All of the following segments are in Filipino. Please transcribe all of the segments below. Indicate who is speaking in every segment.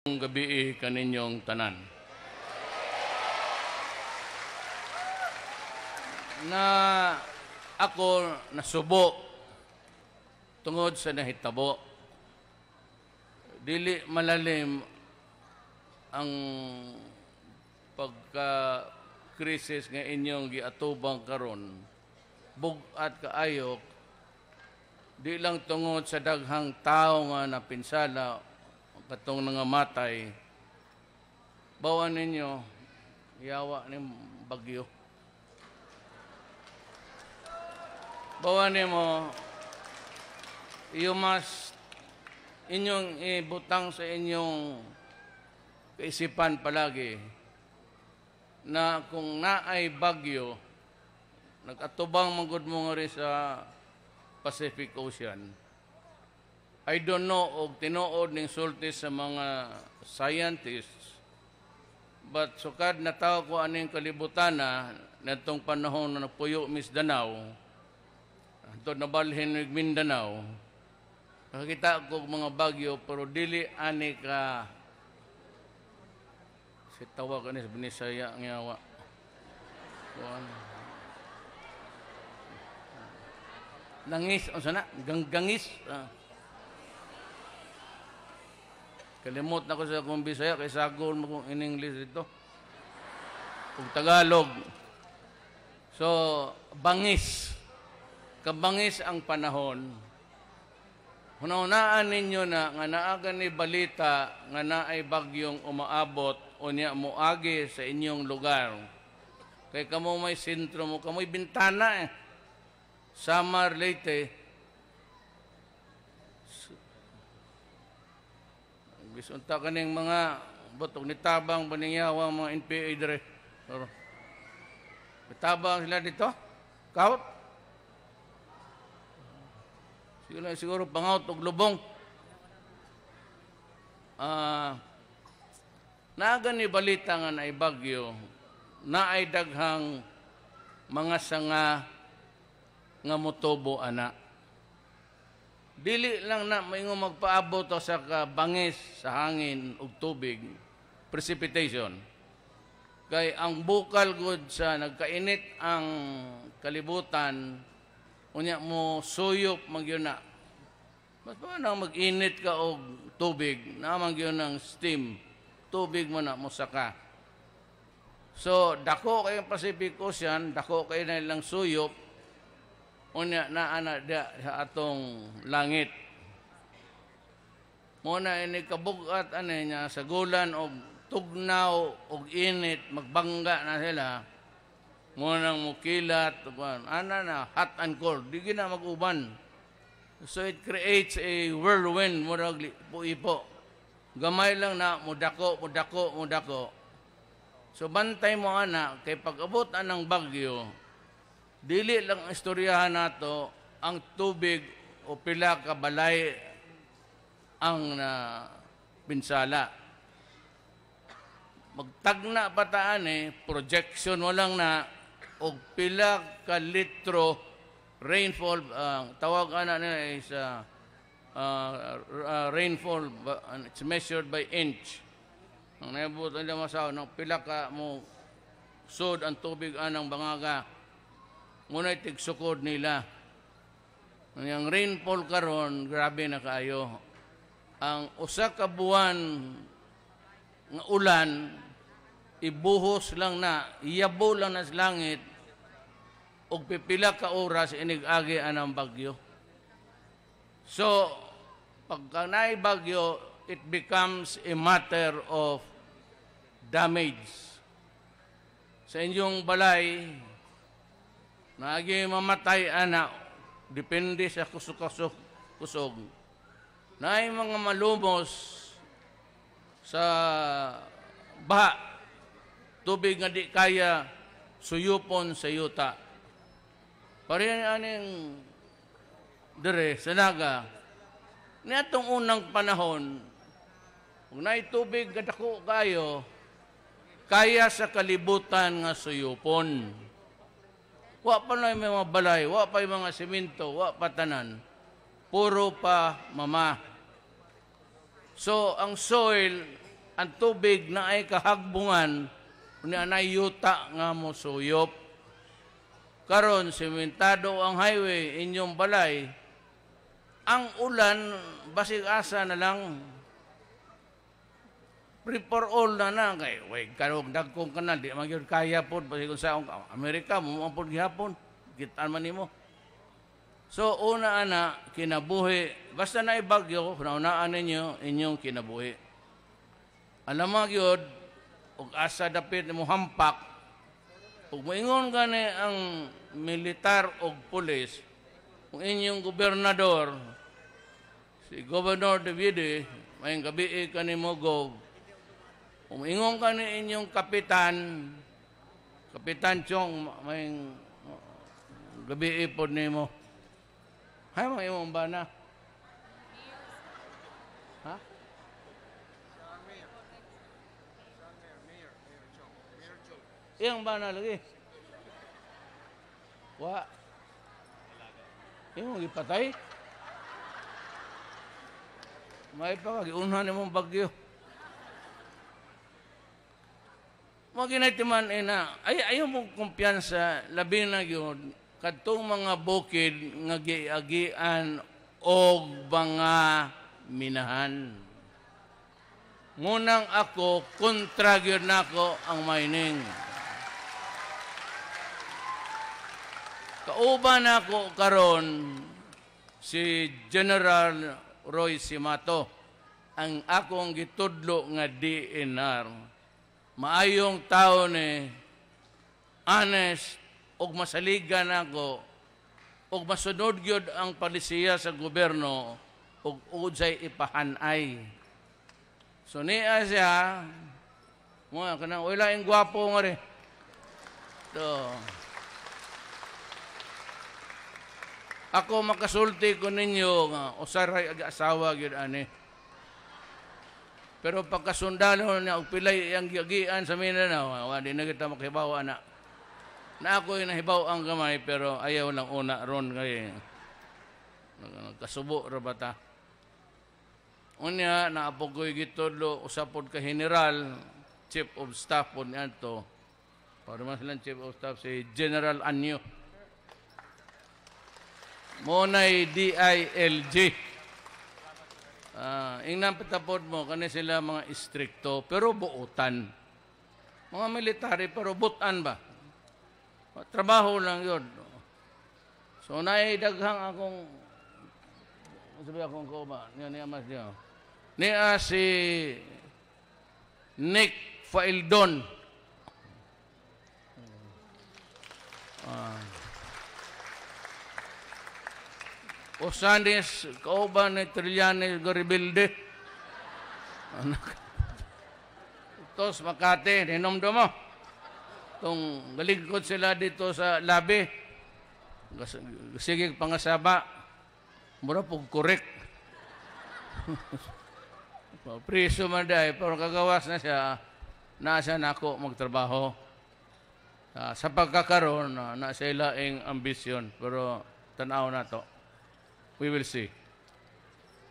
Speaker 1: Gabi kaninyong tanan. Na ako nasubo tungod sa nahitabo. Dili malalim ang pagka-krisis nga inyong giatubang karon. Bugat kaayok, di lang tungod sa daghang tao nga napinsala katong nangamatay, bawan ninyo, yawa ni bagyo. Bawan mo, you must, inyong ibutang sa inyong kaisipan palagi na kung naay bagyo, nag-atubang manggod mo nga rin sa Pacific Ocean. I don't know og tinuod ning sulti sa mga scientists, but sukad nataw ko aning kalibutan na natong panahon na nagpuyo Mindanao, antod nabalhin ng Mindanao, nakakita ko mga bagyo pero dili ani ka si tawag ani sa Binisaya ng yawa. Nangis, o sana, ganggangis. Kalimot na ko sa akong Bisaya, kay sagol mo kong in English dito. Kung Tagalog. So, bangis. Kabangis ang panahon. Hunaunaan ninyo na nga naagan ni balita nga naay bagyong umaabot o niya muagi sa inyong lugar. Kay kamo may sentro mo, kamo'y bintana eh. Samar, Leyte. Bisunta kaning mga botog ni tabang baningyawa mga NPA dire. Tabang sila dito? Kaut? Siguro pangaut og lubong. Naaga ni balita nga naay bagyo, naay daghang mga sanga nga motobo ana. Dili lang na maingong magpaabot sa kabangis sa hangin ug tubig, precipitation. Kay ang bukal gud sa nagkainit ang kalibutan, unya mo suyop magyud na. Mas paano mag-init ka og tubig, naman gyud ng steam, tubig mo na musaka. So dako kay Pacific Ocean, dako kay na ilang suyop, unya na ana sa atong langit. Muna ini kabugat ani niya sa gulan og tugnaw og init, magbangga na sila. Muna mukilat, ana na hot and cold, di gina mag-uban. So it creates a whirlwind, murag ipo. Gamay lang na mudako. So bantay mo ana kay pag-abot anang bagyo, dili lang istoryahan nato ang tubig o pila ka balay ang pinsala. Magtagna pataan projection mo lang na og pila ka litro rainfall, tawag ana nila is rainfall, it's measured by inch. Ang nabutan nila masaw ng pila ka mo sud ang tubig anang bangaga. Ngunit tigsukod nila. Ang rainfall karon grabe na kaayo. Ang usa ka buwan nga ulan, ibuhos lang na, iyabo lang na sa langit, og pipila ka oras inig-agi anang bagyo. So, pagka naay bagyo, it becomes a matter of damage. Sa inyong balay, naagi mamatay ana, depende sa kusog. Naay mga malumos sa baha, tubig nga di kaya suyupon sa yuta. Parehan aning dire sa naga, niatong unang panahon, kung naay tubig kadako kayo, kaya sa kalibutan nga suyupon. Wa pa na yung mga balay, wa pa yung mga simento, wa pa tanan. Puro pa mama. So, ang soil, ang tubig na ay kahagbungan, unya na yuta nga mo suyop. Karon sementado ang highway inyong balay, ang ulan basig asa na lang. Free for all na kay way karong dagkong kanal di magyud kaya pod basig sa Amerika mo pod gihapon kitaan man nimo. So una ana kinabuhi basta na ibagyo naunaan ninyo inyong kinabuhi. Alam mo gyud og asa dapit mo hampak ug moingon gani ang militar og pulis kung inyong gobernador si Governor David may gabi kanimo gov. Umingon ka ni inyong kapitan Chong, may gabi ipod ni mo. Hay, mga imong bana. Ha? Iyang bana lagi. Wa. Iyong ipatay. May pa kagiunhan ni mong bagyo. Maginitiman ina, ayaw mong kumpiyansa, labi na yun, katong mga bukid nga giagian o mga minahan. Ngunang ako, kontra yun ako ang mining. Kauban ako karon si General Roy Simato, ang akong gitudlo nga DNR. Maayong tao ni honest og masaligan ako og masunod gyud ang palisiya sa gobyerno og udsay ipahanay. So niya siya mo kanang wala ing gwapo nga ri. To. Ako makasulti ko ninyo nga usaray ag-asawa gyud ani. Pero pagkasundalo niya og pilay ang giagian sa Mindanao, di na kita makibaw ana. Na ako nahibaw ang gamay pero ayaw lang una ron kay nagkasubo ra bata. Unya naapogoy gitudlo usapod ka general, chief of staff pod niadto. Para man silang chief of staff si General Anyo. Monay DILG. Ingnan patapod mo, kani sila mga istrikto, pero buutan. Mga military, pero butan ba? Trabaho lang yun. So, naidaghang akong, sabi akong kuma, niya mas niya. Niya si Nick Faildon. Osanis, kauban ni Trillanes Garibaldi. Tos Makati, ninomdo mo. Itong galigkod sila dito sa labi. Sige pangasaba. Mura pong correct. Priso man dahi, pero kagawas na siya, nasa na ako magtrabaho. Sa pagkakaroon, nasa ilaing ambisyon. Pero tanaw na to. We will see.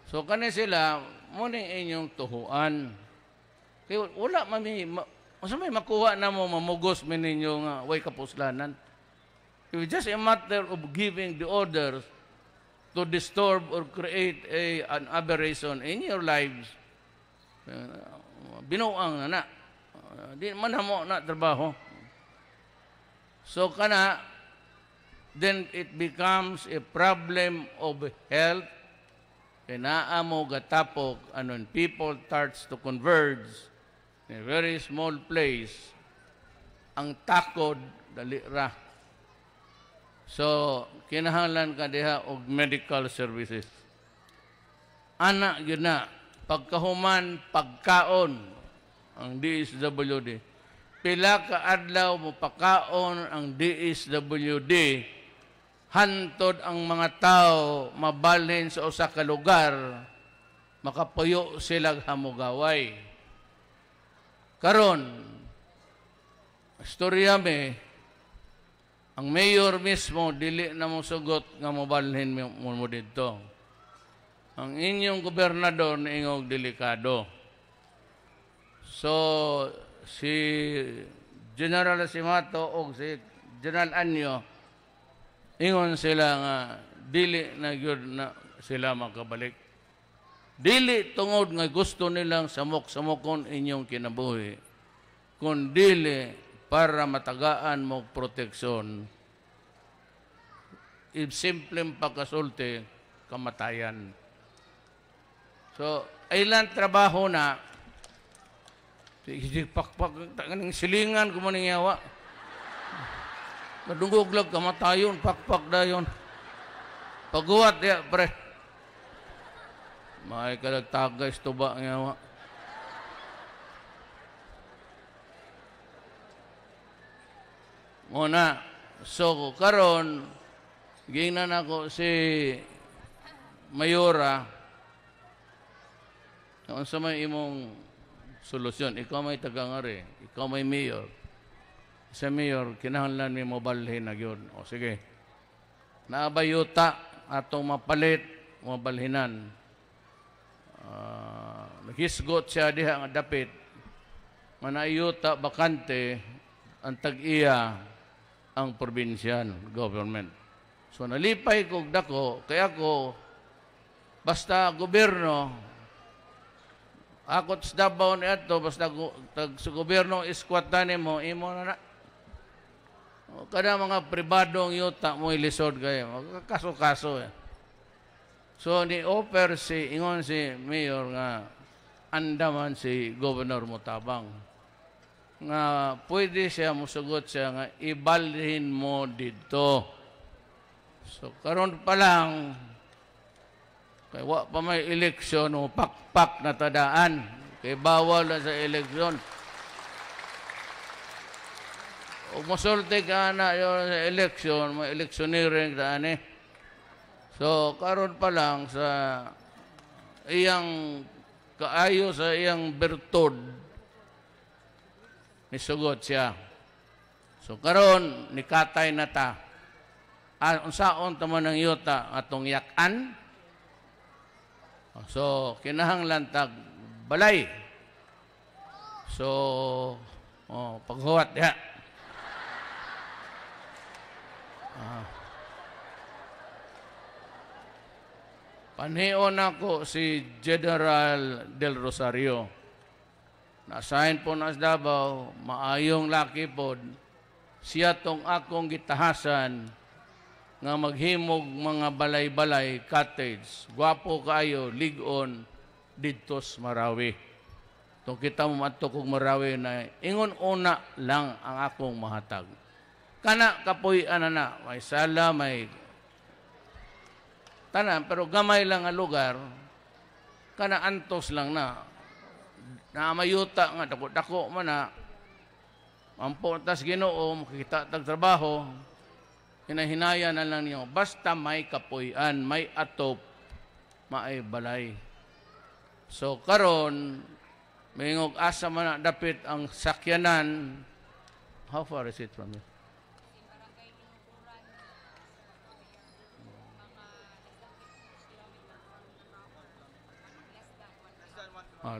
Speaker 1: So, kani sila, muna inyong tuhuan. Kaya wala, may makuha na mo, mamugos mo ninyo nga, way kapuslanan. It's just a matter of giving the orders to disturb or create an aberration in your lives. Binuang na. Di man mo na trabaho. So, then it becomes a problem of health. Kaya mo gatapok, when people starts to converge in a very small place, ang takod, dali ra. So, kinahanglan ka diha og medical services. Anak yun na, pagkahuman, pagkaon, ang DSWD. Pila ka adlaw mo pakaon ang DSWD, hantod ang mga tao mabalhin sa usa ka lugar, makapuyo sila hamugaway. Karon, istorya me, ang mayor mismo, dili na mo sugot nga mabalhin mo dito. Ang inyong gobernador na ingog delikado. So, si General Simato o si General Anyo, ingon sila nga, dili na yun na sila makabalik. Dili tungod nga gusto nilang samok-samokon inyong kinabuhi, kundi para matagaan mo proteksyon. Simpleng pagkasulti, kamatayan. So, ilan trabaho na, pakpak, tangang silingan ko maning yawa. Madungog lang kamatayon, pakpak dayon. Paguwat ya, pre. May kalagtagay tuba ng yawa. Muna, so karon gingnan ako si Mayora, kung sa may imong solusyon, ikaw may tagangari, ikaw may mayor. Sa mayor, kinahanglan may mobalhin na yun. O sige, naabayuta atong mapalit, mabalhinan. Naghisgot siya diha nga dapit, manayuta bakante, ang tag-iya ang provincial government. So nalipay kog dako, kaya ako, basta gobyerno, akot sa Davao ni ato, basta sa gobyerno iskwatan mo, imo na na. Kada mga pribadong yuta mo ilisod kayo, kaso-kaso eh. So ni-offer ingon si Mayor nga, andaman si Governor Mutabang, nga pwede siya musugot siya nga, ibalhin mo dito. So karon pa lang, kaya wa pa may eleksyon o pakpak na tadaan. Kaya bawal na sa eleksyon. O masulti ka na yun sa eleksyon, may eleksyoneering daan eh. So karon pa lang sa iyang kaayo sa iyang bertod, nisugot siya. So karon nikatay na ta. Unsaon taman ng yuta atong yakan. So, kinahanglan tag balay. So, paghuwat ya. Panhion ako si General Del Rosario. Na-assign po na sa Davao, maayong laki po. Siya tong akong gitahasan nga maghimog mga balay-balay, cottage, gwapo kayo, ligon, didtos Marawi. Itong kita mo mato kong Marawi na ingon una lang ang akong mahatag. Kana kapoy na, may sala, may tanan, pero gamay lang ang lugar, kana antos lang na mayuta nga, dako-dako man na, mampuntas Ginoo, makikita tag trabaho, hinahinaya na lang niyo, basta may kapuyan, may atop, may balay. So, karon, mayingog asa man na dapit ang sakyanan. How far is it from here?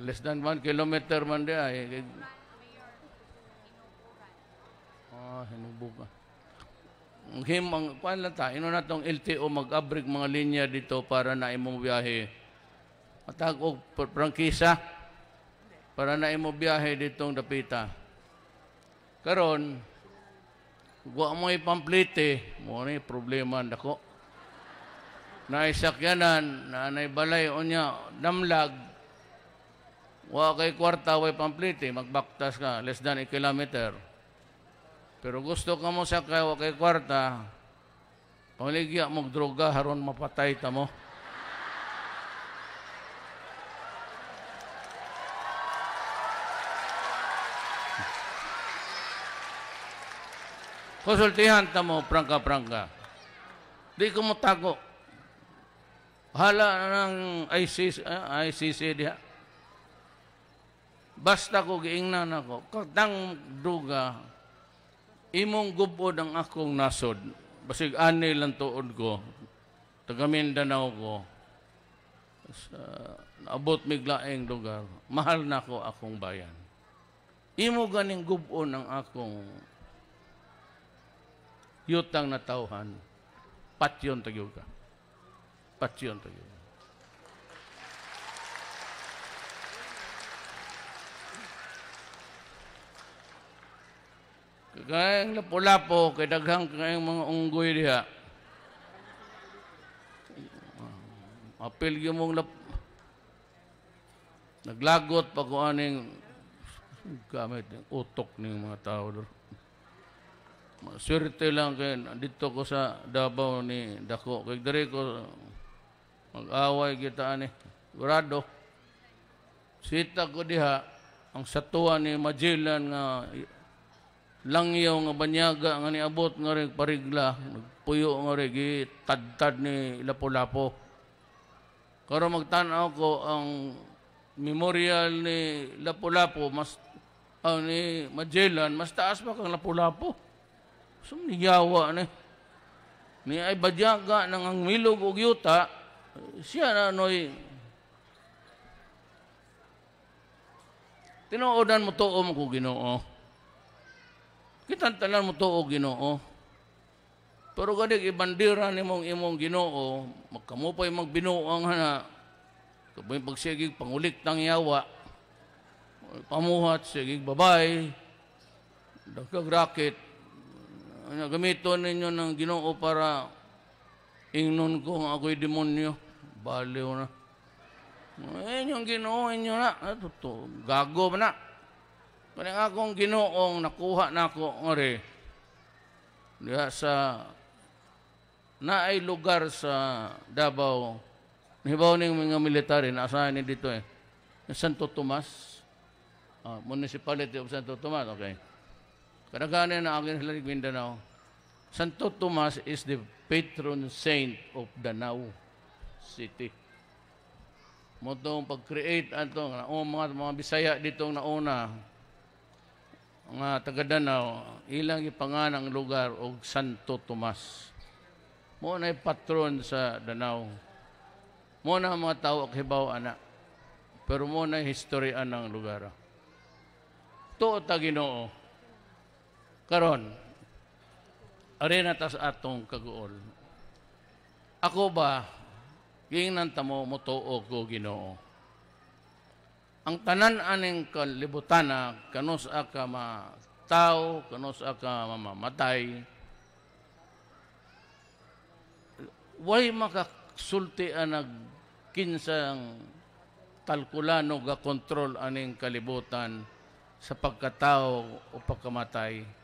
Speaker 1: Less than 1 kilometer man di ay. Hinubuga. Ang kuan lang ta, ino na tong LTO mag-abrig mga linya dito para na imong biyahe. Matag og prangkisa para na imong biyahe ditong dapita. Karon, wa mo ipamplite, mo ni problema dako. Naisakyanan, nanay balay unya damlag. Wa kay kwarta way pamplite, magbaktas ka less than 1 kilometer. Pero gusto ka mo sakay wa kay kwarta, pangligya mong droga haron mapatay ta mo. Konsultihan ta mo prangka-prangka. Di ko mo tago. Hala ng ICC diha. Basta ko giingnan ako, katang druga, imong gubod ang akong nasod. Basig ani lang tuod ko. Taga Mindanao ko. Naabot miglaeng lugar. Mahal na ko akong bayan. imo ganing gubon ang akong yutang na tauhan, patyon tagyog ka. Patyon tagyog. Kaya lapo-lapo, kay daghang kayong mga unggoy diha. Apil yung mong naglagot pa kung aning gamit ng utok ng mga tao. Swerte lang kay dito ko sa Davao ni Dako. Kay dari ko mag-away kita ani. Gurado. Sita ko diha ang satuan ni Magellan nga langyaw nga banyaga nga niabot nga rin parigla. Nagpuyo nga rin tad-tad ni Lapu-Lapu. Karo magtanaw ko ang memorial ni Lapu-Lapu mas ni Magellan mas taas pa kang Lapu-Lapu. Sumniyawa ni ay badyaga nang ang milog og yuta siya na noy tinuodan mo tuo mo ko Ginoo. Kitantanan mo tuo Ginoo. Pero gadig ibandira nimong imong Ginoo, magkamupay magbinuang hana. Kabay pagsigig pangulik tang yawa. Pamuhat sigig babay. Dagkag racket. Gamiton ninyo ng Ginoo para ingnon ko nga ako'y demonyo. Baliw na. Inyong Ginoo, inyo na. Gago ba na? Kaya nga akong Ginoong nakuha na ako ngari. Diya sa naay lugar sa Davao. Nahibaw ng mga military na asahan ni dito Santo Tomas. Municipality of Santo Tomas. Okay. Kadaganan na akin sa Mindanao. Santo Tomas is the patron saint of Danao City. Motong pag-create ato mga Bisaya ditong nauna nga taga Danao, ilang ipanganang lugar og Santo Tomas. Mo na patron sa Danao. Mo na mga tao akibaw ana. Pero mo na historya ng lugar. Tuo ta Ginoo. Karon, arena tas atong kaguol. Ako ba, gingnan tamo mo tuo ko Ginoo. Ang tanan aning kalibutana, kanus ka matao, kanus ka mamamatay, way makasulti nag kinsang talkulano ga kontrol aning kalibutan sa pagkatao o pagkamatay.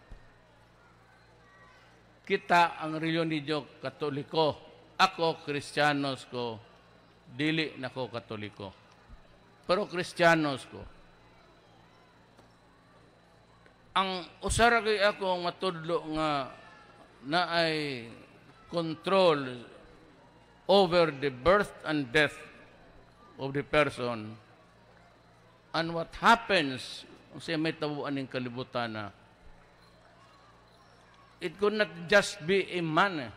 Speaker 1: Kita ang reliyon Katoliko. Ako, Kristiyanos ko. Dili na ko Katoliko. Pero Kristiyanos ko. Ang usara kay ako matudlo nga na ay control over the birth and death of the person and what happens sa may tabuan ng kalibutan na it could not just be a man.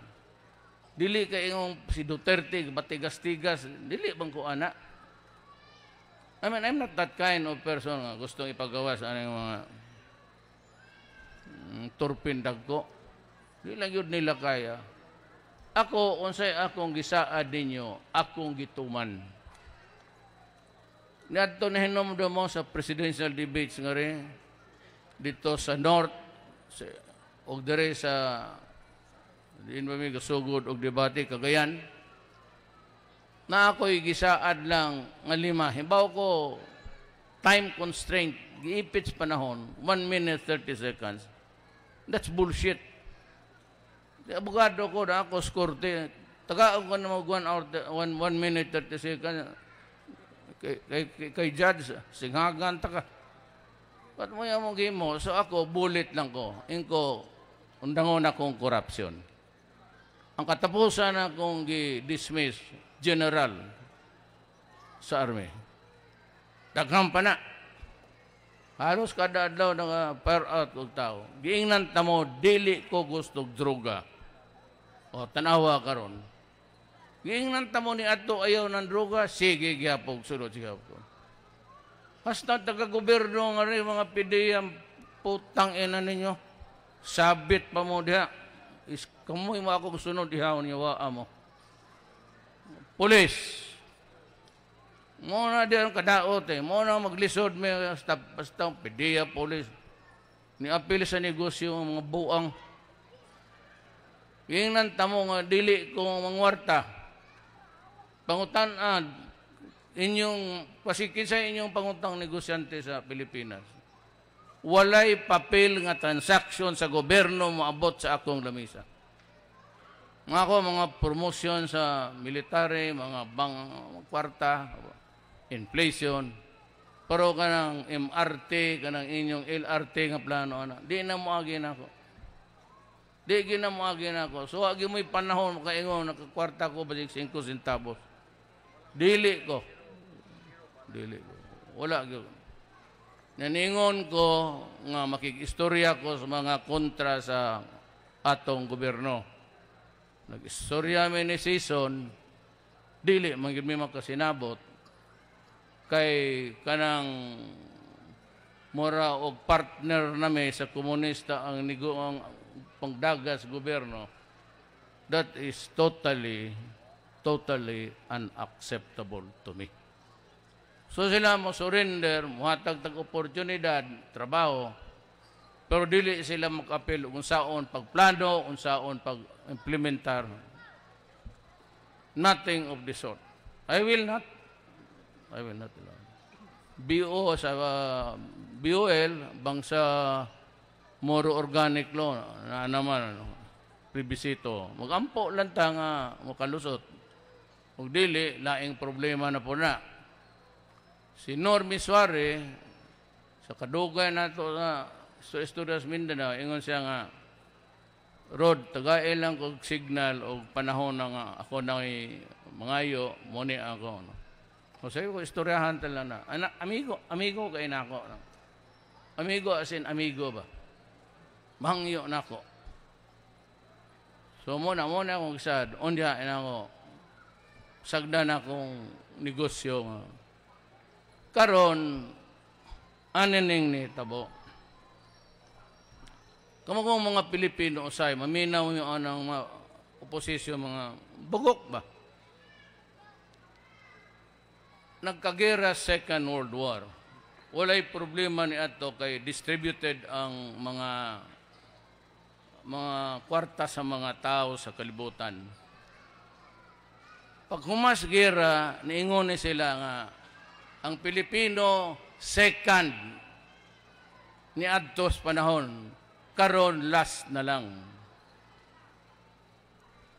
Speaker 1: Dili kayong si Duterte, batigas-tigas, dili bang ko anak? I mean, I'm not that kind of person nga gustong ipagawa sa anong mga turpindag ko. Di lang yun nila kaya. Ako, unsay akong gisaad ninyo, akong gituman. Niadto na hinomdo mo sa presidential debates nga rin, dito sa North, o dire sa diin ba may gasugod og debate Cagayan, na ako'y gisaad lang nga 5. Himbaw ko, time constraint, giipits panahon, 1 minute 30 seconds. That's bullshit. Di abogado ko na ako, skorte, tagaog ko na mag 1 hour, 1 minute 30 seconds. Kay judge, singhagan ta ka. Ba't mo yung mga mo? So ako, bullet lang ko. Inko, undangon akong korupsyon. Ang katapusan akong dismiss general sa army. Daghang pa na. Halos kada adlaw nga fire out og tao. Giingnan ta mo dili ko gusto droga. O tanawa karon. Giingnan ta mo ni adto ayaw ng droga, sige gyapon sulod siya ko. Hasta taga-goberno nga rin, mga PDEA, putang ina ninyo. Sabit pa mo diha. Kamoy mo ako sunod, ihaw niya, waa mo. Pulis. Muna diyan kadaot eh. Muna maglisod may basta PDEA, pulis. Ni-apil sa negosyo mga buang. Yung nantamo nga, dili ko mangwarta. Pangutan, inyong, pasikin sa inyong pangutang negosyante sa Pilipinas. Walay papel nga transaksyon sa gobyerno moabot sa akong lamisa. Mga ako, mga promosyon sa military, mga kwarta, inflation, pero kanang MRT, kanang inyong LRT nga plano, di na mo agin ako. Di gina mo agin ako. So, agi mo'y panahon, makaingon, nakakwarta ko, basig 5 centavos. Dili ko. Wala ko. Naningon ko nga makikistorya ko sa mga kontra sa atong gobyerno. Nag-istorya mi ni season, dili, magiging may makasinabot, kay kanang mora o partner nami sa komunista ang pangdagas gobyerno. That is totally unacceptable to me. So sila mo surrender, muhatag tag oportunidad, trabaho, pero dili sila makapil kung saon pagplano, kung saon pag-implementar. Nothing of the sort. I will not allow. BO sa BOL, bangsa moro organic law, na naman, plebisito. Magampo lang ta nga makalusot. Kung dili, laing problema na po na. Si Normie Suarez, sa kadugay na ito na sa Estudios Mindanao, ingon siya nga, Rod, tagay lang kong signal o panahon na nga ako na mangayo, muni ako. No? O sa'yo ko, istoryahan tala na. Amigo kayo na ako. No? Amigo as in amigo ba? Mangyo na ako. So muna akong isad, ondihain ako, sagda na akong negosyo nga. Karon, anining ni tabo. Kamo kong mga Pilipino usay, maminaw yung anang mga oposisyon, mga bugok ba? Nagkagera Second World War. Walay problema ni ato kay distributed ang mga kwarta sa mga tao sa kalibutan. Pag humas gera, niingon ni sila nga ang Pilipino second ni adtos panahon, karon last na lang.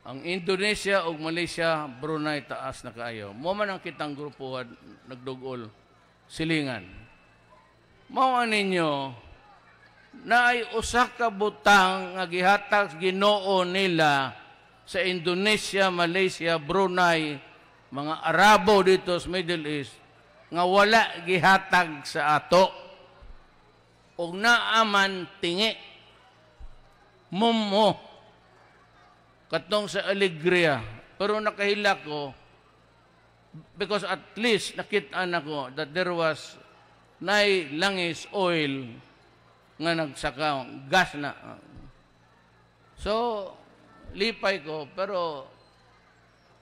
Speaker 1: Ang Indonesia ug Malaysia, Brunei taas na kaayo. Mo man ang kitang grupo nagdugol silingan. Mao ninyo na ay usa ka butang nga gihatag Ginoo nila sa Indonesia, Malaysia, Brunei, mga Arabo dito sa Middle East nga wala gihatag sa ato ug naaman tingi mumo katong sa Alegria, pero nakahila ko because at least nakita nako that there was langis oil nga nagsaka gas na. So lipay ko, pero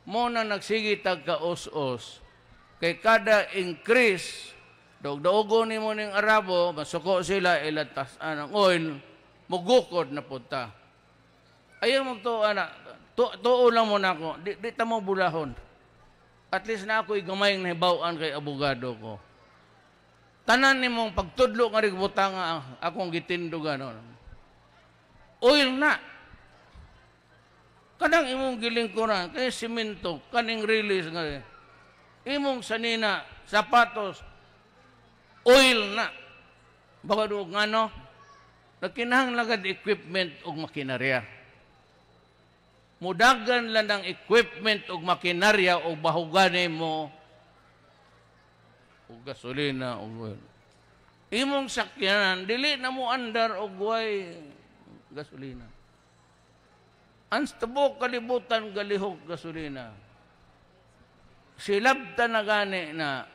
Speaker 1: mo na nagsigi tag ka-os-os kay kada increase daog-daogo ni mo ning Arabo, masuko sila ilatas ang oil, mugukod na punta. Ayaw mo to, tuo lang mo na ako, di ta mo bulahon. At least na ako'y gamayng nahibawaan kay abogado ko. Tanan ni mong pagtudlo nga rin butang akong gitindugan. Oil na. Kadang imong gilingkuran, kaya simento, kaning release nga rin. Imong sanina, sapatos, oil na. Baka doon nga no, nagkinahang lagad equipment o makinarya. Mudagan lang ng equipment o makinarya o bahuganin mo o gasolina o oil. Imong sakyanan, dili na mo andar o guway gasolina. Anstabok kalibutan galihog gasolina. Silabta na gani na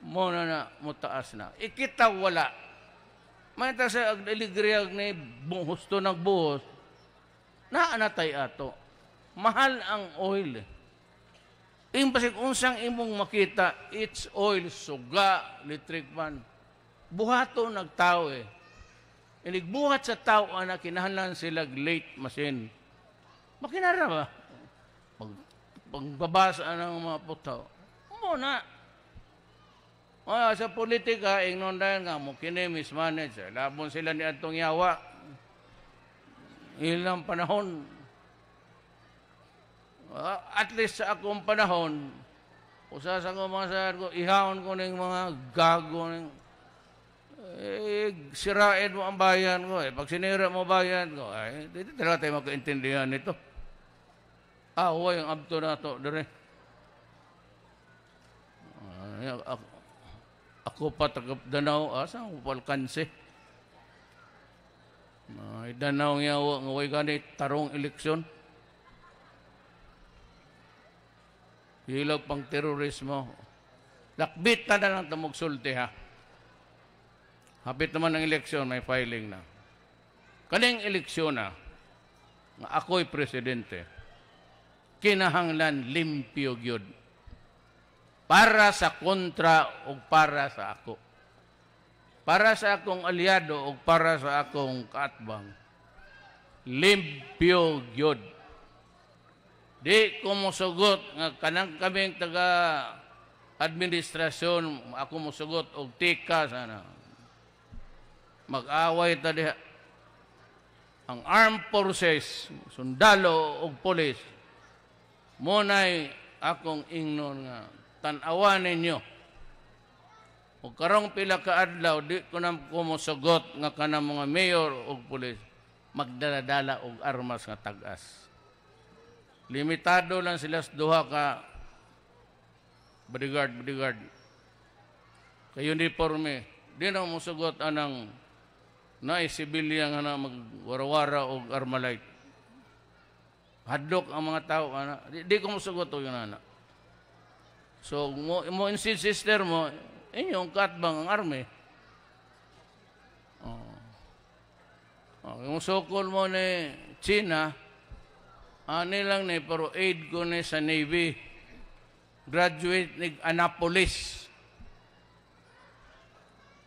Speaker 1: mo na mutaas na. Ikita wala. May ta sa agdiligriyag ni husto ng buhos, naanatay ato. Mahal ang oil. Impasig unsang imong makita, it's oil, suga, electric fan. Buhato nagtao eh. Inigbuhat sa tao na kinahanglan sila late machine. Makinara ba? Pagbabasa ng mga putaw. Muna. Sa politika, ingondayan nga mo, kini mismanage. Labon sila ni Antong Yawa. Ilang panahon. At least sa akong panahon, usasa ko mga saan ko, ihawon ko ng mga gago ng sirain mo ang bayan ko. Pag sinira mo bayan ko, dito talaga tayo magkaintindihan nito. Huwag yung abto na ito. Ako pa tagap Danau, saan ko palkansi? Danau nga huwag ganit tarong eleksyon. Hilaw pang terorismo. Lakbit na lang tamugsulti ha. Hapit naman ng eleksyon, may filing na. Kaning eleksyon na, nga ako'y presidente, kinahanglan limpyo gyud. Para sa kontra o para sa ako. Para sa akong aliado o para sa akong kaatbang. Limpyo gyud. Di ko mosugot nga kanang kaming taga administrasyon, ako mosugot og tika sana. Mag-away ta diha. Ang armed forces, sundalo o polis, muna'y akong ingnon nga tan-awan ninyo. O karong pila ka adlaw, di ko na kumusugot nga kanang mga mayor o polis, magdaladala og armas nga tagas. Limitado lang sila sa duha ka bodyguard. Kay uniforme, di na musugot anang sibilyan nga na magwarawara o armalite. Hadlok ang mga tao. Di ko musugot o yun anak. So, mo insist sister mo, inyong katbang ang army. Yung sokol mo ni China, nilang ni, pero aid ko ni sa Navy. Graduate ni Annapolis.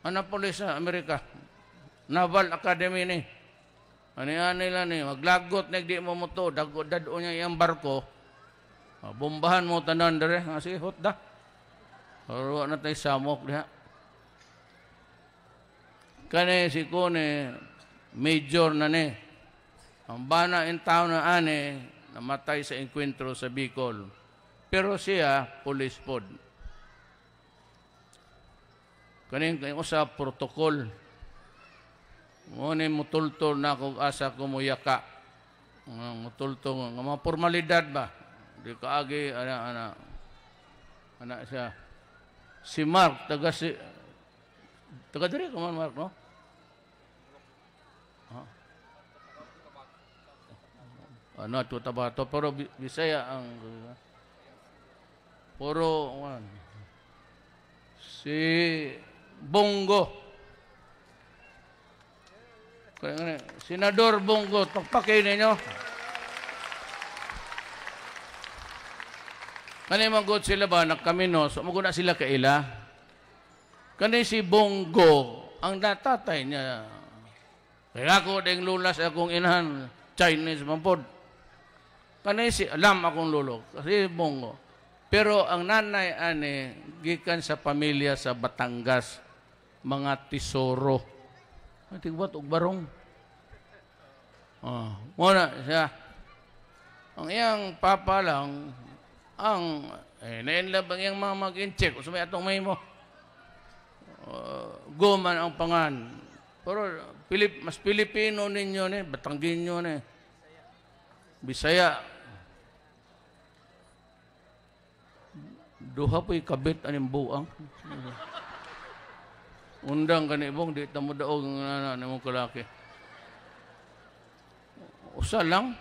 Speaker 1: Annapolis sa Amerika. Naval Academy ni. Ani-ani lang ni. Maglagot na di mo mo to. Dado niya yung barko. Bombahan mo tanan dere. Sige, hot da. Pero na tayo samok diha. Kani si Kone, major na ni. Ang bana in town na ani, namatay sa enkwentro sa Bicol. Pero siya, police pod. Kaning sa protocol. Ngunit mutultol na kung asa kumuyaka. Mutultol. Mga formalidad ba? Di kaagi, anak siya. Si Mark, taga diri ka man, Mark, no? Ito Tabato. Pero Bisaya ang... Puro, si Bongo. Senador Bongo, pagpakay ninyo. Kani magod sila ba, nagkamino, so magod na sila kaila. Kani si Bongo, ang natatay niya. Kaya ako ding lulas akong inahan, Chinese mampod. Kani si, alam akong lulo, kasi Bongo. Pero ang nanay ani, gikan sa pamilya sa Batangas, mga tisoro. Tigbat og barong. Muna siya. Ang iyang papa lang, nainlab ang iyang mga mag-in-check. So may atong may mo. Guman ang pangan. Pero mas Pilipino ninyo ni, Batanggenyo ni. Bisaya. Duha po'y kabit aning buang. Undang kanibong, di tamo daog ng mong kalaki. Usa lang.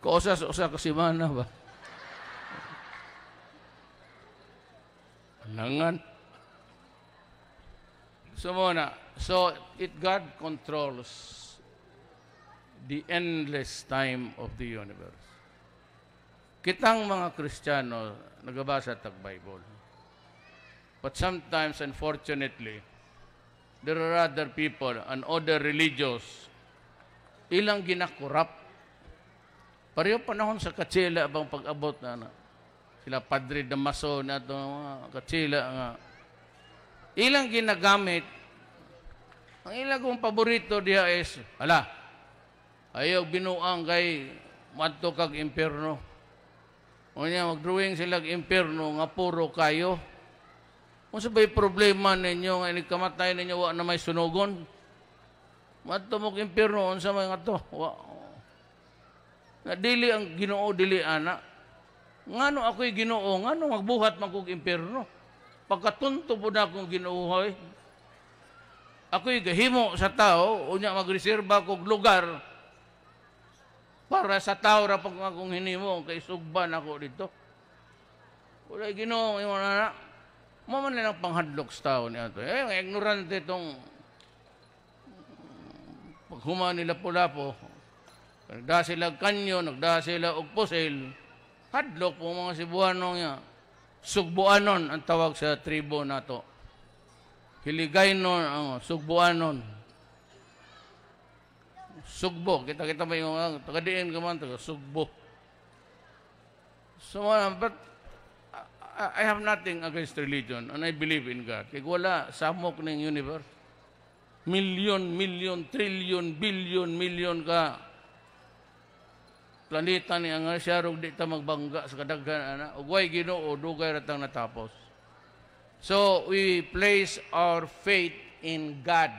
Speaker 1: Kausa kasimana ba? Langan. So God controls the endless time of the universe. Kitang mga Kristiyano, nagabasa tag Bible. But sometimes, unfortunately, there are other people and other religious, ilang ginakurap. Pareho panahon sa Katsila, bang pag-abot na sila Padre Damaso na ito, Katsila nga. Ilang ginagamit, ang ilang kong paborito diya is, ayaw binuang kay madto kag impyerno. O niya, mag-drawing sila kag impyerno nga puro kayo. Kung sabay problema ninyo, nga kamatay ninyo, wa na may sunugon. Madto mo kag impyerno, unsa may nga to? Nga dili ang Ginoo, dili ana. Ngano ako'y Ginoo, ngano magbuhat man kog impyerno? Pagkatunto po na akong Ginoo, ako'y gahimo sa tao, unya magreserba kog lugar para sa tao ra pag akong hinimo, kay sugban ako dito. Wala Ginoo, imo na. Maman lang panghadlok sa tao niya ito. Ignorante itong paghuma nila Lapu-Lapu. Nagda sila kanyo, nagda sila og pusil. Hadlok po mga Cebuano niya. Sugbuanon ang tawag sa tribo nato. Hiligaynon, Sugbuanon. Sugbo. Kita-kita ba yung taga-diin ka man, taga-sugbo. So, but I have nothing against religion and I believe in God. Kaya wala samok ng universe. Million, trillion, billion ka planeta ni ang siyarog di ta magbangga sa kadaghan ugway Ginoo dugay ratang natapos. So we place our faith in God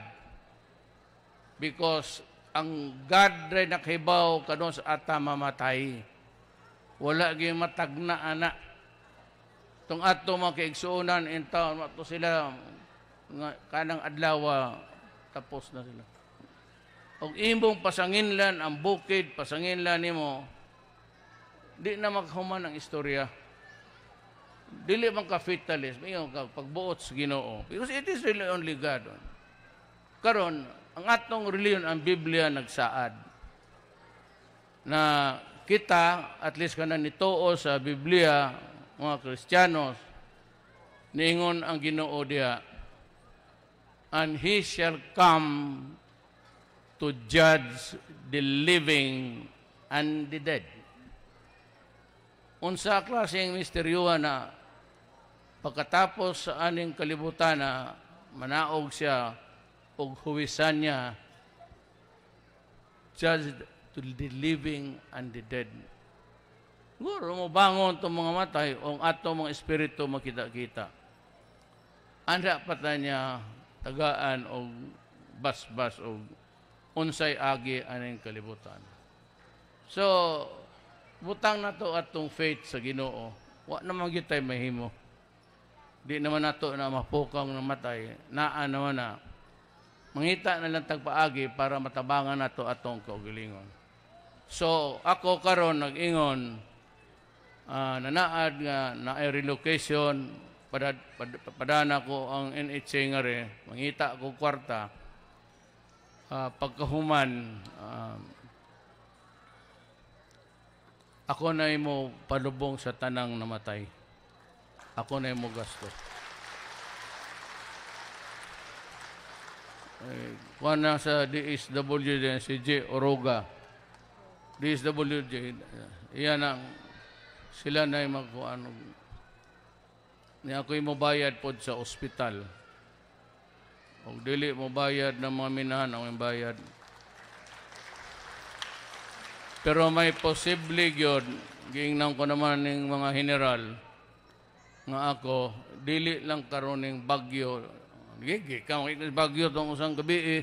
Speaker 1: because ang God ray nakahibaw kadon sa ata mamatay. Wala gyud matagna ana. Tung ato mga kaigsuonan in town ato sila nga kanang adlaw tapos na sila. Og imbong pasanginlan ang bukid, pasanginlan nimo, di na maghuman ang istorya. Dili man ka fatalist, mayon ka pagbuot sa Ginoo. Because it is really only God. Karon, ang atong reliyon, ang Biblia nagsaad na kita, at least kanan nituo sa Biblia, mga Kristiyanos, niingon ang Ginoo diha, and He shall come to judge the living and the dead. Unsa klaseng misteryo na pagkatapos sa aning kalibutan na manaog siya og huwisan niya, judge to the living and the dead. Siguro mo bangon itong mga matay o ato mga espiritu makita-kita. Anda pata niya tagaan o bas-bas o unsay agi aning kalibutan. So, butang na to atong faith sa Ginoo. Wa naman gyud tay mahimo. Di naman nato na mapukang namatay. Naa naman na. Mangita na lang tagpaagi para matabangan nato atong kaugalingon. So, ako karon nag-ingon, nanaad nga na relocation, padana ko ang NHA nga rin, mangita ko kwarta, pagkahuman, ako na mo palubong sa tanang namatay. Ako na mo gasto. Kuha na sa DSWD, si J. Oroga. DSWD, iyan ang sila na yung magkuhan. Niya ako'y mabayad po sa ospital. O dili mo bayad ng mga minahan ang bayad. Pero may posible yun, giingnan ko naman ng mga general, nga ako, dili lang karon ng bagyo. Gigi, kamo bagyo itong usang gabi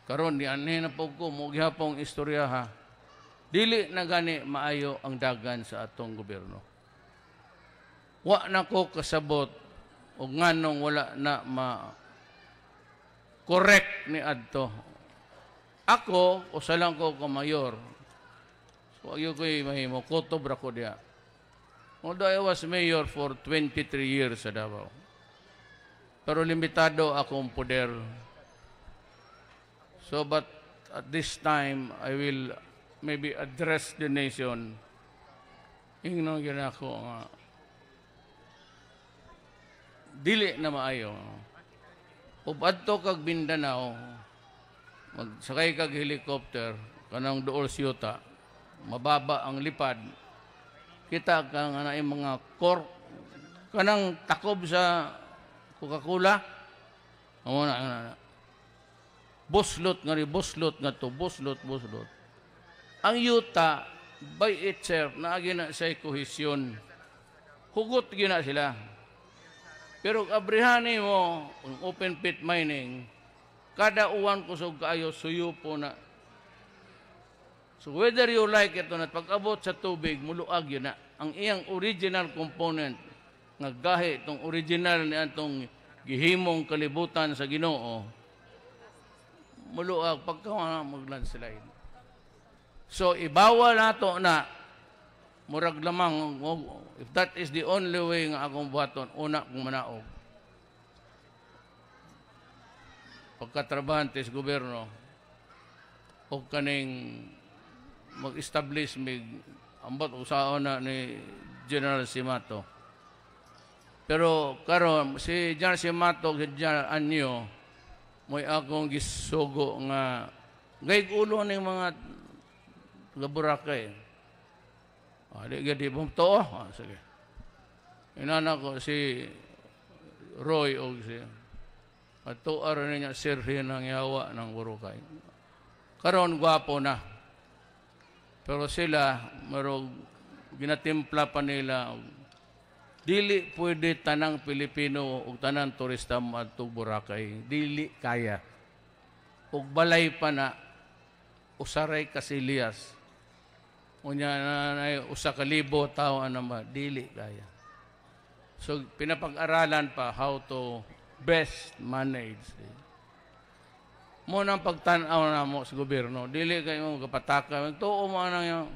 Speaker 1: karon di anhe na po ko, mughapong istorya ha. Dili na gani maayo ang dagan sa atong gobyerno. Wa na ko kasabot o nganong wala na correct ni adto. Ako, usalang ko mayor. So, ayaw ko'y mahimo. Kotob ra ko diya. Although I was mayor for 23 years sa Davao. Pero limitado akong poder. So, but at this time, I will maybe address the nation. Ingno gina ko nga dili na maayo. Ug adto kag Mindanao, magsakay kag helicopter kanang duol siyota, mababa ang lipad. Kita kang anay mga cork kanang takob sa Coca-Cola. Amo na. Buslot nga to, buslot. Ang yuta by itself na gina sa kohesyon. Hugot gina sila. Pero abrihani mo ang open pit mining, kada uwan kusog kaayo suyo po na. So whether you like it or not, pag-abot sa tubig, muluag yun na. Ang iyang original component, nga gahi itong original ni atong gihimong kalibutan sa Ginoo, muluag pagka mag-landslide. So, ibawal nato na murag lamang, if that is the only way nga akong buhaton, una kong manaog. Pagkatrabahante sa gobyerno, o kaning mag-establish mig ambot usaon na ni General Simato. Pero karon si General Simato, si General Anyo, may akong gisugo nga gayg ulo ng mga Boracay. Di gadi bom to. Sige. Inana ko si Roy o si ato aron niya sirhin ng yawa ng Boracay. Karon gwapo na. Pero sila marog ginatimpla pa nila dili pwede tanang Pilipino ug tanang turista madto Boracay. Dili kaya. Ug balay pa na usaray kasilias. Unya na usa ka libo tawo anama dili kaya. So pinapag-aralan pa how to best manage. Mo nang pagtan-aw na mo sa gobyerno, dili kayo kapataka. Tuo mo nang yung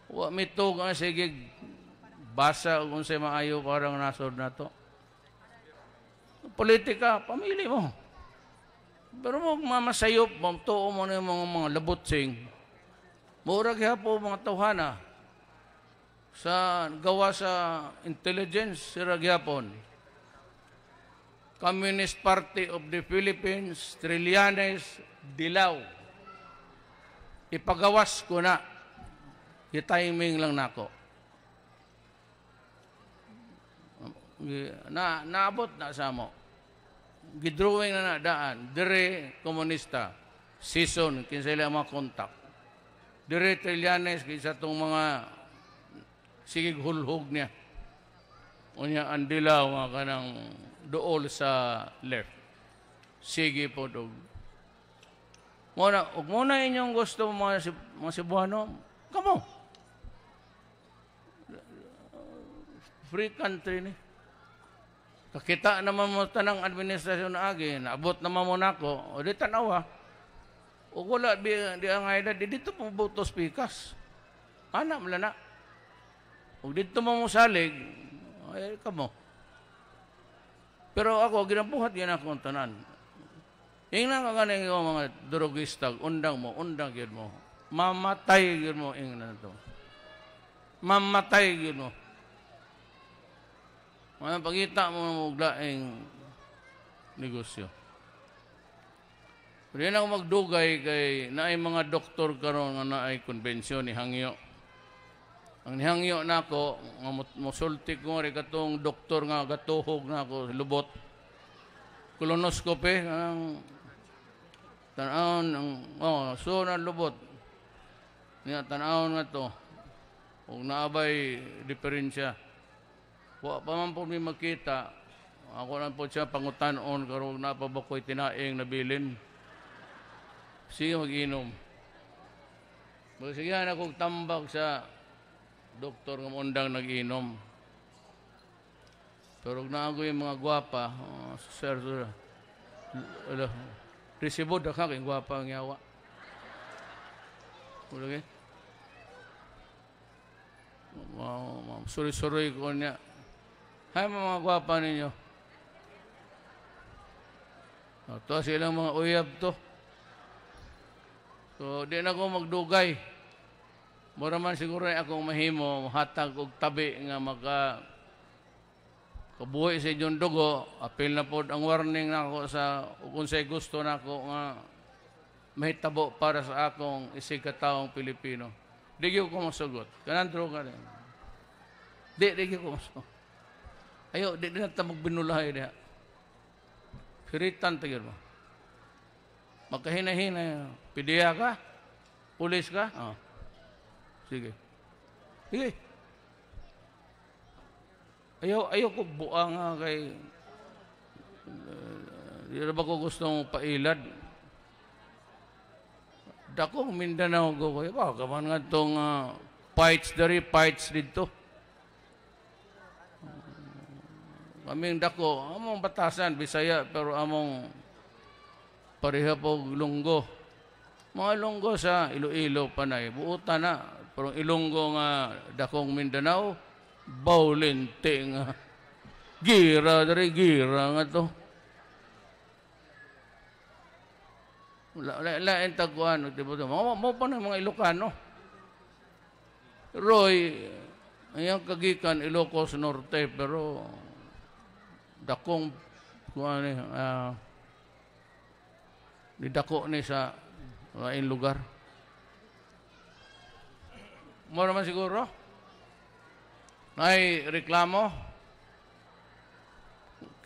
Speaker 1: wa mitog ang sige basa kung sa maayo parang nasod na to. Politika, pamili mo. Pero mo mamasayop, tuo mo na yung mga labutsing. Murag po mga tawhana sa gawa sa intelligence sira gyapon. Communist Party of the Philippines, Trillanes, Dilaw. Ipagawas ko na. I-timing lang nako. Naabot na sa mo. Gidrawing na daan. Dire komunista. Season, kinsa sila mga kontak. Dire Trillanes, kinsa itong mga sigig hulhog niya. Unya ang Dilaw nga kanang dool sa left. Sige po dog. Muna inyong gusto mga Cebuano, kamo. Free country ni. Kakita naman mo tanang administrasyon na agi, naabot naman mo nako, o di tanawa. O wala di ang ayda, dito po botos pikas. Anak mo na. O dito mo salig, ay kamo. Pero ako, ginabuhat yan akong tanan. Yung nakakanin yung mga drogistag, undang yun mo. Mamatay yun mo, yung na ito. Mamatay yun mo. Mga pagkita mo ng muglaing negosyo. Pero yan ako magdugay kay naay mga doktor karon nga naay konbensyon ni Hangyo. Ang nihangyo na ako, musulti ko rin katong doktor nga gatuhog na ako, lubot. Colonoscopy, tanawon, so na lubot. Tanawon nga to. Kung naabay diferensya. Wa pa man po may makita. Ako lang po siya pangutanon, karong napabakoy tinaing nabilin. Sige mag-inom. Sige na akong tambak sa doktor ng undang nag-inom. Pero naago yung mga gwapa, sir, resibo da ka, kayong gwapa ang yawa. suri-suri ko niya. Hay, mga gwapa ninyo. Ito silang mga uyab to. So, di na ko magdugay. Mura man siguro akong mahimo, hatag og tabi nga kabuhi sa inyong dugo. Apil na po ang warning na ako sa kung sa'y gusto na ako nga mahitabo para sa akong isigkataong Pilipino. Di ko masugot. Kanandro ka rin. Di ko masugot. Ayo, di na tamag binulahay niya. Piritan tigil mo. Magkahina-hina. Pidiya ka? Pulis ka? Oh. Sige. Sige. Ayaw ko buang nga kay... Di na ba ko gustong pailad? Dakong Mindanao ko kayo. Kaman nga itong fights dito. Kaming dako, among batasan, Bisaya, pero among pareha po lunggo. Mga lunggo sa Iloilo panay, buutan na. Pero ilunggo nga dakong Mindanao, bawlente nga. Gira nga to. Lain taguan, mo pa na mga Ilocano. Roy, ayang kagikan Ilocos Norte, pero dakong didako ni sa lain lugar. Mo naman siguro may reklamo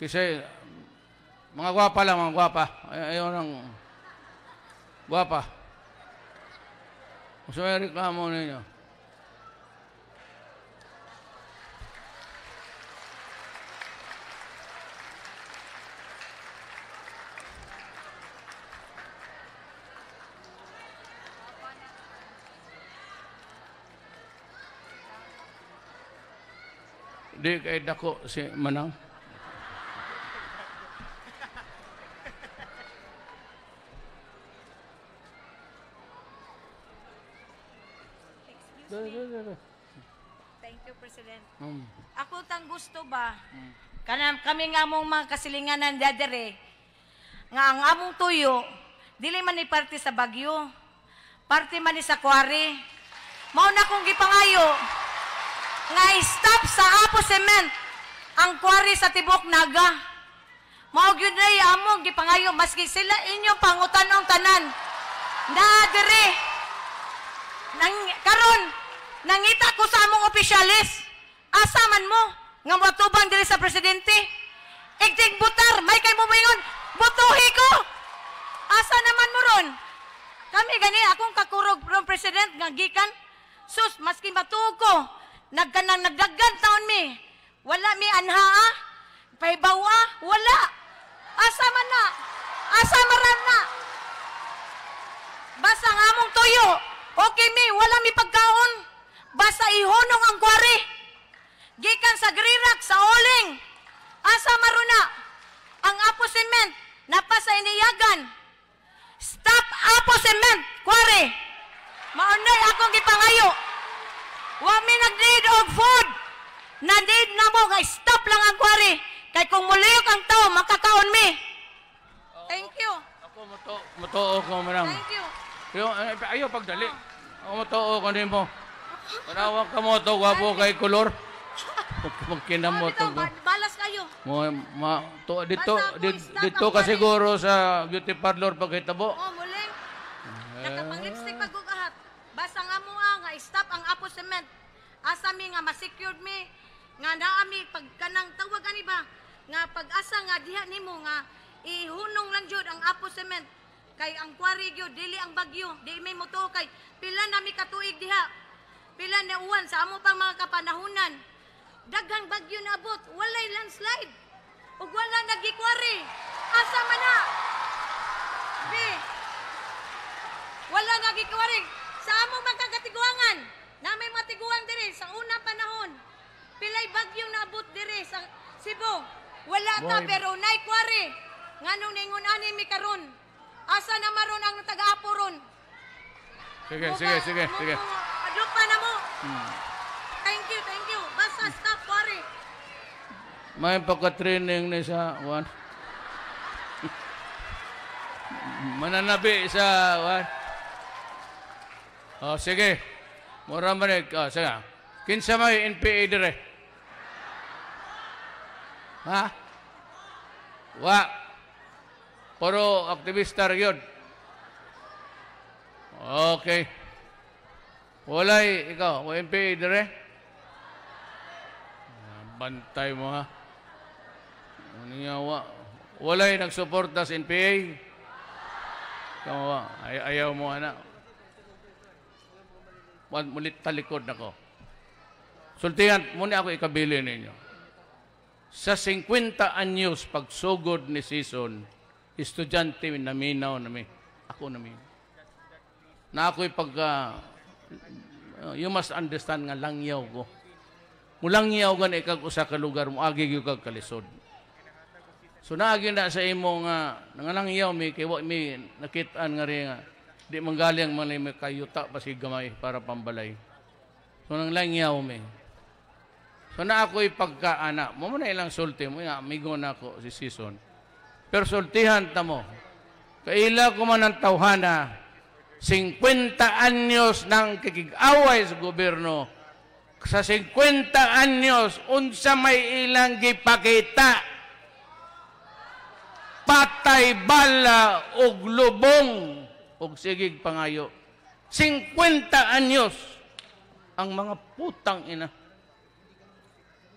Speaker 1: kasi mga gwapa lang, mga gwapa. Ayaw ng gwapa. Gusto may reklamo ninyo. Di kay dako si Manang.
Speaker 2: Thank you, President. Ako tang gusto ba, kami nga mong mga kasilinganan dadere, nga ang among tuyo, dili man ni parte sa Bagyo, parte man ni sa Quarry. Mauna kong gipangayo, nga stop sa Apo Cement ang Quarry sa Tibok Naga. Mao gyud nay among gipangayo maski sila inyo pangutanong tanan. Dadere. Karon nangita ko sa among opisyalis. Asa man mo nga matubang diri sa presidente? Igdig butar, may kay mo moingon, butuhi ko. Asa naman mo ron? Kami gani akong kakurog from president nga gikan. Sus, maski matuog ko, nagdaggan taon mi. Wala mi anhaa, paibawa, wala. Asa man na? Asa maran na? Basta nga among tuyo. Okay mi, wala mi pagkaon. Basta ihunong ang Quarry. Gikan sa Grirak, sa Oling. Asa maruna? Ang Apo Cement, napasa iniyagan. Stop Apo Cement, Quarry. Maunay akong gipangayo. Wa mi nag-need og food. Na-need na mo nga stop lang ang Quarry. Kay kung muliyok ang tao, makakaon mi. Thank you.
Speaker 1: Ako matuo ko manang.
Speaker 2: Thank you.
Speaker 1: Ayaw pagdali. Ako matuo ko din mo. Panawag ka mo ito, wapo kay kulor. Magkinam mo ito.
Speaker 2: Balas kayo.
Speaker 1: Dito ka siguro sa beauty parlor pagkitabo.
Speaker 2: Oh, muling. Nakapang-lipstick pag-ugahat. Basta nga mo nga stop ang Apo Cement. Asa mi nga ma-secured mi. Nga naami pagkanang tawag ani ba? Nga pag-asa nga diha nimo nga ihunong lang jud ang Apo Cement. Kay ang Quarry gyud dili ang Bagyo. Di may moto kay pila na mi katuig diha. Pila na uwan sa amo pang mga kapanahunan. Daghang bagyo na abot, walay landslide. Ug wala nagi-Quarry. Asa man na? Be. Wala nagi-Quarry. Sa amo magkagatiguangan. Na may matiguang diri sa una panahon. Pilay bagyo na abot diri sa Cebu. Wala ta pero nay Quarry. Nganong ningon ani mi karon? Asa na maron ang taga-Apo ron?
Speaker 1: Sige.
Speaker 2: Adlupa na mo. Thank you, thank you. Basta stop worry.
Speaker 1: May pagka-training ni sa one. Mananabi sa one. Oh, sige. Mura manig. Oh, sige. Kinsa may NPA dire? Ha? Wa. Puro aktivista yun. Okay. Walay, ikaw, o NPA dire? Bantay mo ha. Walay nagsuporta sa NPA? Ikaw, ayaw mo na. Mulit talikod na ko. Sultihan, muna ako ikabili ninyo. Sa 50 anyos pagsugod ni Season, estudyante naminaw nami. Ako namin. Na ako'y pagka, you must understand nga langyaw ko. Mulangyaw gan ikag usa ka lugar mo agi gyud kag kalisod. So naagi na sa imo nga nangalangyaw mi kay wa mi nakit-an nga ri nga di manggaling man may kayuta basig gamay para pambalay. So nang langyaw mi. So na ako'y pagkaana, mo na ilang sulti mo nga amigo na ako si Season. Pero sultihan ta mo. Kaila ko man ang tawhana 50 anyos nang kikig-away sa gobyerno. Sa 50 anyos, unsa may ilang gipakita. Patay bala og lubong og sigig pangayo. 50 anyos ang mga putang ina.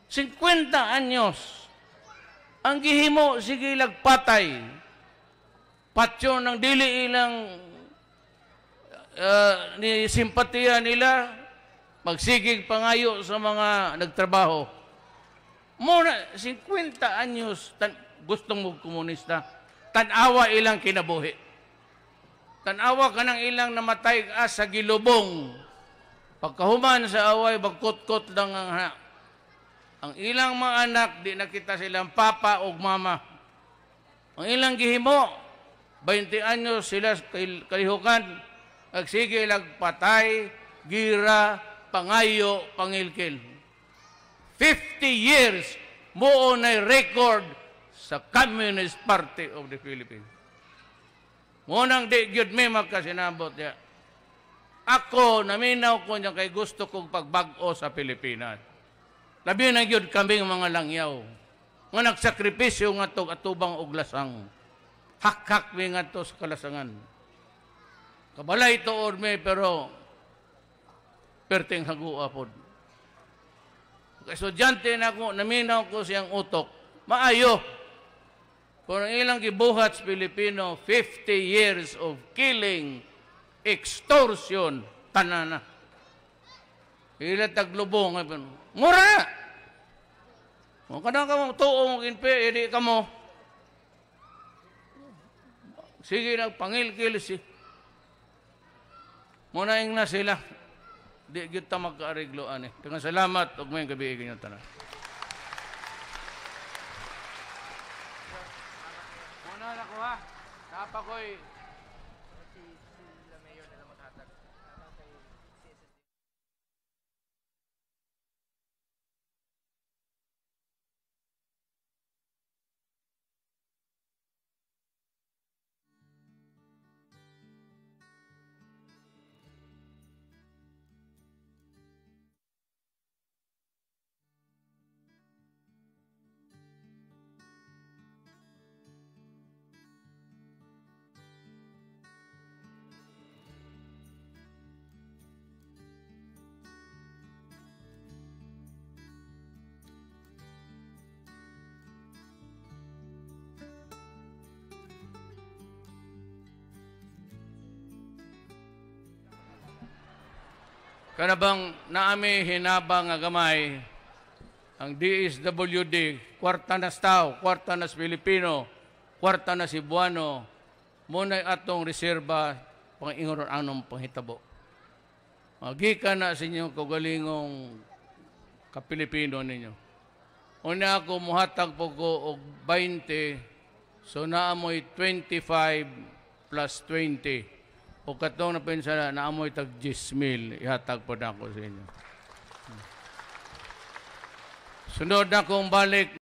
Speaker 1: 50 anyos ang gihimo sige lagpatay. Patyo ng dili ilang ni simpatiya nila magsigig pangayo sa mga nagtrabaho. Muna 50 anyos gustong mo komunista. Tanawa ilang kinabuhi. Tanawa ka ng ilang namatay sa gilubong. Pagkahuman sa away bagkot-kot lang ang ilang mga anak di nakita silang papa o mama. Ang ilang gihimo 20 anyos sila kalihukan. Nagsige patay, gira, pangayo, pangilkil. 50 years mo na record sa Communist Party of the Philippines. Munang di gyud may magkasinabot niya. Ako, naminaw ko niya kay gusto kong pagbag-o sa Pilipinas. Labi na gyud kaming mga langyaw. Nga nagsakripisyo nga to atubang og lasang. Hak-hak mi nga to sa kalasangan. Kabalay ito orme pero perting hagua po. Estudyante na ako, naminaw ko siyang utok. Maayo. Kung ilang gibuhat sa Pilipino, 50 years of killing, extortion, tanana. Ilang taglubong. Mura! Kung kadang ka mong tuo mong kinpe, edi ka mo. Sige, nagpangilkil si. Munaing na sila. Di kita magkaarigloan eh. Kaya salamat. Huwag mo yung gabi ikin yung tanan. Muna na ko ha. Tapa ko'y kanabang naami hinabang nga gamay ang DSWD, kwarta na Tao, kwarta na Pilipino, kwarta na Cebuano, muna'y atong reserba pangingon anong panghitabo. Magika na sa inyong kagalingong kapilipino ninyo. Una ako muhatag po ko og 20, so naamoy 25 plus 20. O katong napensala, naamoy tag 10,000, ihatag po na ako sa inyo. Sunod na kong balik